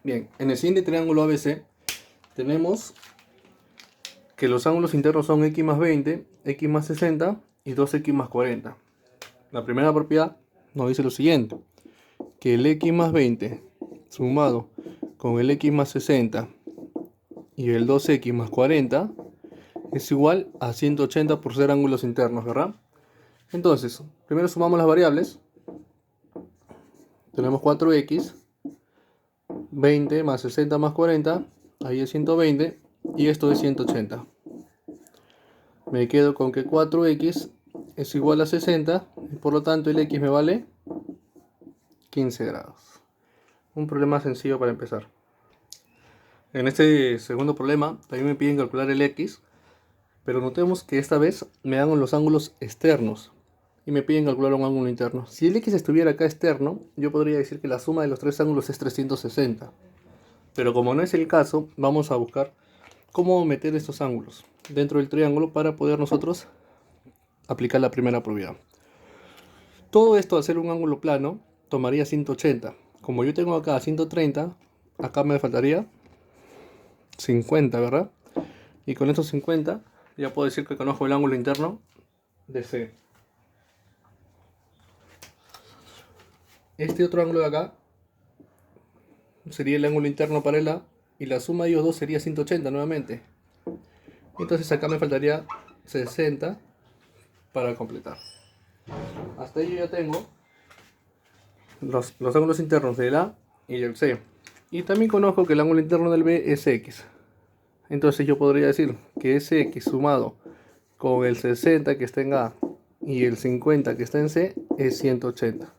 Bien, en el siguiente triángulo ABC tenemos que los ángulos internos son x más 20, x más 60 y 2x más 40. La primera propiedad nos dice lo siguiente, que el x más 20 sumado con el x más 60 y el 2x más 40 es igual a 180 por ser ángulos internos, ¿verdad? Entonces, primero sumamos las variables. Tenemos 4x, 20 más 60 más 40, ahí es 120 y esto es 180. Me quedo con que 4x es igual a 60 y por lo tanto el x me vale 15 grados. Un problema sencillo para empezar. En este segundo problema también me piden calcular el x, pero notemos que esta vez me dan los ángulos externos y me piden calcular un ángulo interno. Si el x estuviera acá externo, yo podría decir que la suma de los tres ángulos es 360. Pero como no es el caso, vamos a buscar cómo meter estos ángulos dentro del triángulo para poder nosotros aplicar la primera propiedad. Todo esto al ser un ángulo plano tomaría 180. Como yo tengo acá 130, acá me faltaría 50, ¿verdad? Y con estos 50 ya puedo decir que conozco el ángulo interno de C. Este otro ángulo de acá sería el ángulo interno para el A y la suma de ellos dos sería 180 nuevamente. Entonces acá me faltaría 60 para completar. Hasta ahí yo ya tengo los ángulos internos del A y del C. Y también conozco que el ángulo interno del B es X. Entonces yo podría decir que ese X sumado con el 60 que está en A y el 50 que está en C es 180.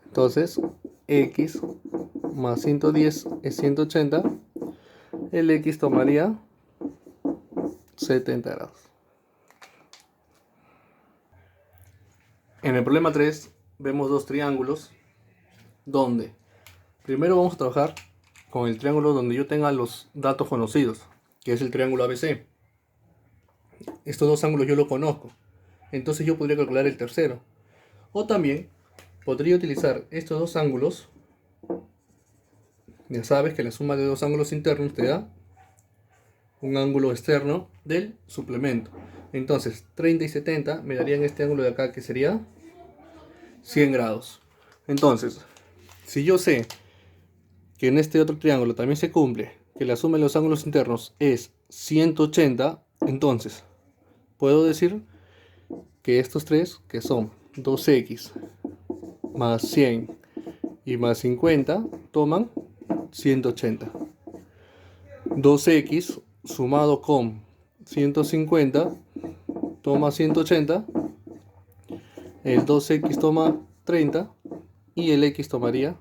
Entonces X más 110 es 180. El X tomaría 70 grados. En el problema 3 vemos dos triángulos donde primero vamos a trabajar con el triángulo donde yo tenga los datos conocidos, que es el triángulo ABC. Estos dos ángulos yo los conozco, entonces yo podría calcular el tercero. O también podría utilizar estos dos ángulos. Ya sabes que la suma de dos ángulos internos te da un ángulo externo del suplemento. Entonces 30 y 70 me darían este ángulo de acá que sería 100 grados. Entonces, si yo sé que en este otro triángulo también se cumple que la suma de los ángulos internos es 180, entonces puedo decir que estos tres, que son 2x más 100 y más 50, toman 180. 2x sumado con 150 toma 180, el 2x toma 30 y el x tomaría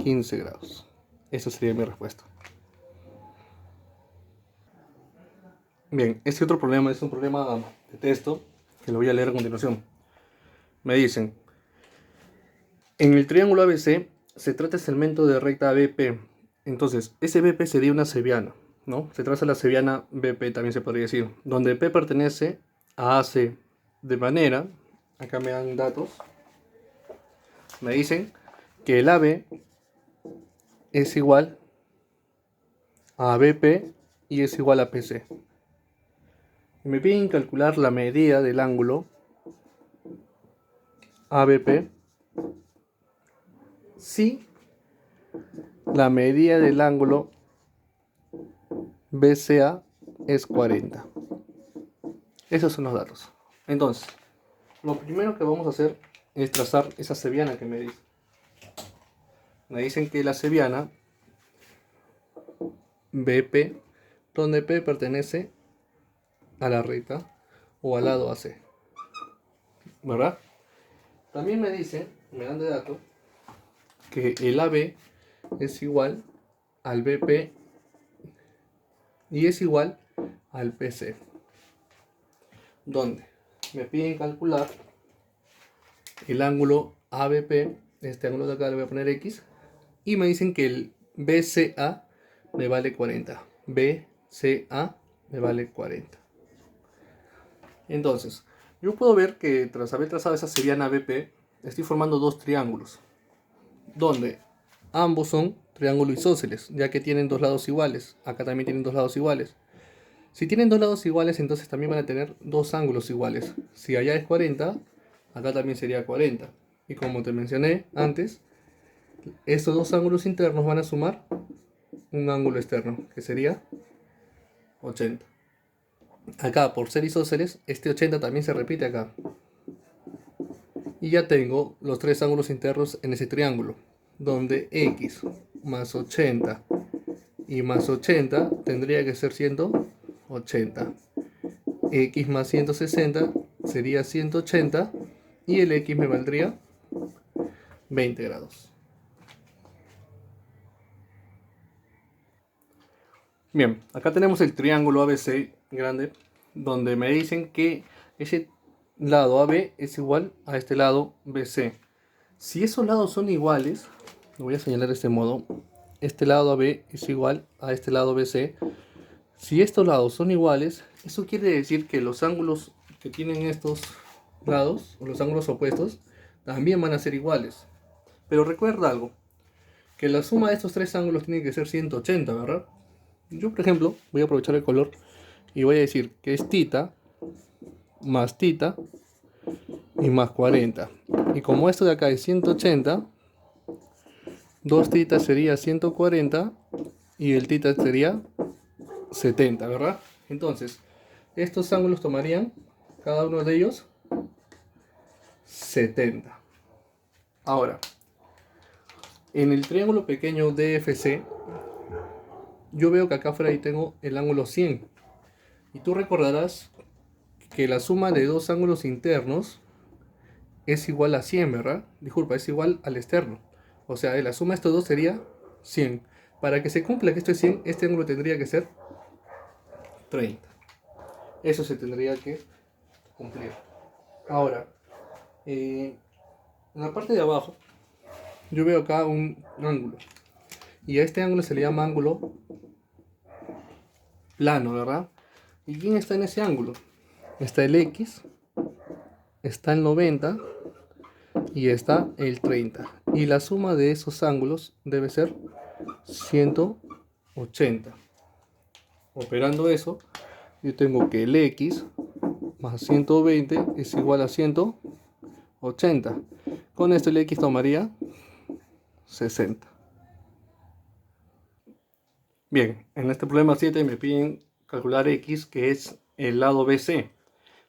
15 grados. Esa sería mi respuesta. Bien, este otro problema es un problema de texto que lo voy a leer a continuación. Me dicen, en el triángulo ABC se trata el segmento de recta BP. Entonces, ese BP sería una cebiana, ¿no? Se traza la cebiana BP, también se podría decir, donde P pertenece a AC. De manera, acá me dan datos, me dicen que el AB es igual a BP y es igual a PC. Me piden calcular la medida del ángulo ABP si la medida del ángulo BCA es 40. Esos son los datos. Entonces, lo primero que vamos a hacer es trazar esa cebiana que me dicen. Me dicen que la cebiana BP, donde P pertenece a la recta o al lado AC, ¿verdad? También me dicen, me dan de dato, que el AB es igual al BP y es igual al PC, donde me piden calcular el ángulo ABP, este ángulo de acá le voy a poner X, y me dicen que el BCA me vale 40. BCA me vale 40. Entonces, yo puedo ver que tras haber trazado esa cebiana BP, estoy formando dos triángulos, donde ambos son triángulo isósceles, ya que tienen dos lados iguales. Acá también tienen dos lados iguales. Si tienen dos lados iguales, entonces también van a tener dos ángulos iguales. Si allá es 40, acá también sería 40. Y como te mencioné antes, estos dos ángulos internos van a sumar un ángulo externo, que sería 80. Acá, por ser isósceles, este 80 también se repite acá. Y ya tengo los tres ángulos internos en ese triángulo, donde x más 80 y más 80 tendría que ser 180. X más 160 sería 180 y el x me valdría 20 grados. Bien, acá tenemos el triángulo ABC grande, donde me dicen que ese lado AB es igual a este lado BC. Si esos lados son iguales, lo voy a señalar de este modo, este lado AB es igual a este lado BC. Si estos lados son iguales, eso quiere decir que los ángulos que tienen estos lados, o los ángulos opuestos, también van a ser iguales. Pero recuerda algo, que la suma de estos tres ángulos tiene que ser 180, ¿verdad? Yo, por ejemplo, voy a aprovechar el color y voy a decir que es tita más tita y más 40. Y como esto de acá es 180, 2 titas sería 140 y el tita sería 70, ¿verdad? Entonces, estos ángulos tomarían, cada uno de ellos, 70. Ahora, en el triángulo pequeño DFC, yo veo que acá afuera ahí tengo el ángulo 100. Y tú recordarás que la suma de dos ángulos internos es igual a 100, ¿verdad? Disculpa, es igual al externo. O sea, la suma de estos dos sería 100. Para que se cumpla que esto es 100, este ángulo tendría que ser 30. Eso se tendría que cumplir. Ahora, en la parte de abajo, yo veo acá un ángulo. Y a este ángulo se le llama ángulo plano, ¿verdad? ¿Y quién está en ese ángulo? Está el X, está el 90 y está el 30. Y la suma de esos ángulos debe ser 180. Operando eso, yo tengo que el X más 120 es igual a 180. Con esto el X tomaría 60. Bien, en este problema 7 me piden calcular X, que es el lado BC.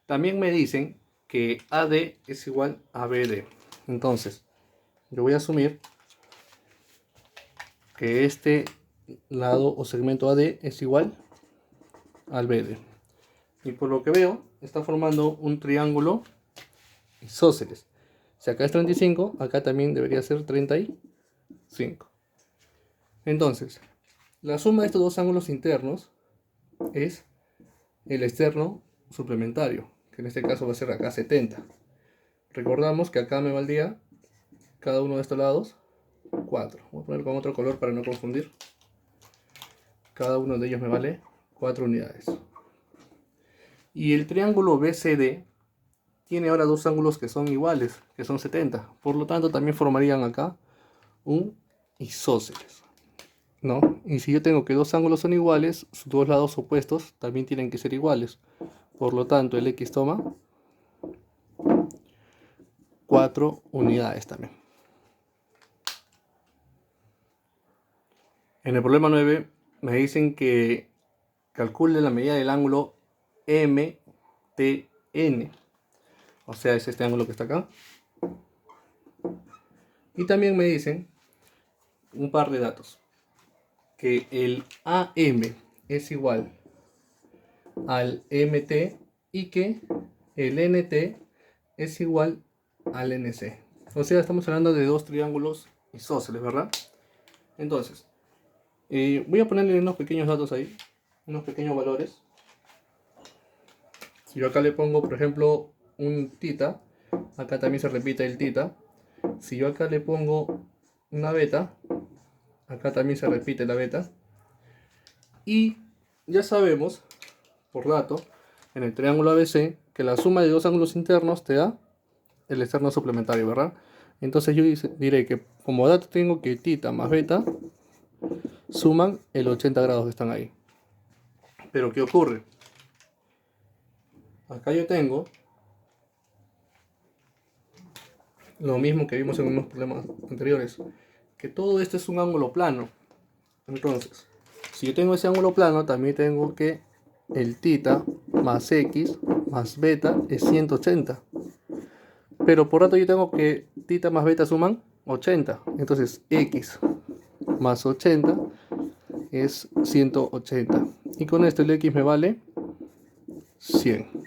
También me dicen que AD es igual a BD. Entonces, yo voy a asumir que este lado o segmento AD es igual al BD. Y por lo que veo, está formando un triángulo isósceles. Si acá es 35, acá también debería ser 35. Entonces, la suma de estos dos ángulos internos es el externo suplementario, que en este caso va a ser acá 70. Recordamos que acá me valdría cada uno de estos lados 4. Voy a poner con otro color para no confundir. Cada uno de ellos me vale 4 unidades. Y el triángulo BCD tiene ahora dos ángulos que son iguales, que son 70. Por lo tanto, también formarían acá un isósceles, ¿no? Y si yo tengo que dos ángulos son iguales, sus dos lados opuestos también tienen que ser iguales. Por lo tanto, el X toma 4 unidades también. En el problema 9 me dicen que calcule la medida del ángulo MTN. O sea, es este ángulo que está acá. Y también me dicen un par de datos. Que el AM es igual al MT y que el NT es igual al NC. O sea, estamos hablando de dos triángulos isósceles, ¿verdad? Entonces, voy a ponerle unos pequeños datos ahí, unos pequeños valores. Si yo acá le pongo, por ejemplo, un tita, acá también se repite el tita. Si yo acá le pongo una beta, acá también se repite la beta. Y ya sabemos, por dato, en el triángulo ABC, que la suma de dos ángulos internos te da el externo suplementario, ¿verdad? Entonces yo diré que como dato tengo que tita más beta suman el 80 grados que están ahí. Pero ¿qué ocurre? Acá yo tengo lo mismo que vimos en unos problemas anteriores, que todo esto es un ángulo plano. Entonces, si yo tengo ese ángulo plano, también tengo que el θ más x más beta es 180. Pero por rato yo tengo que θ más beta suman 80. Entonces x más 80 es 180. Y con esto el x me vale 100.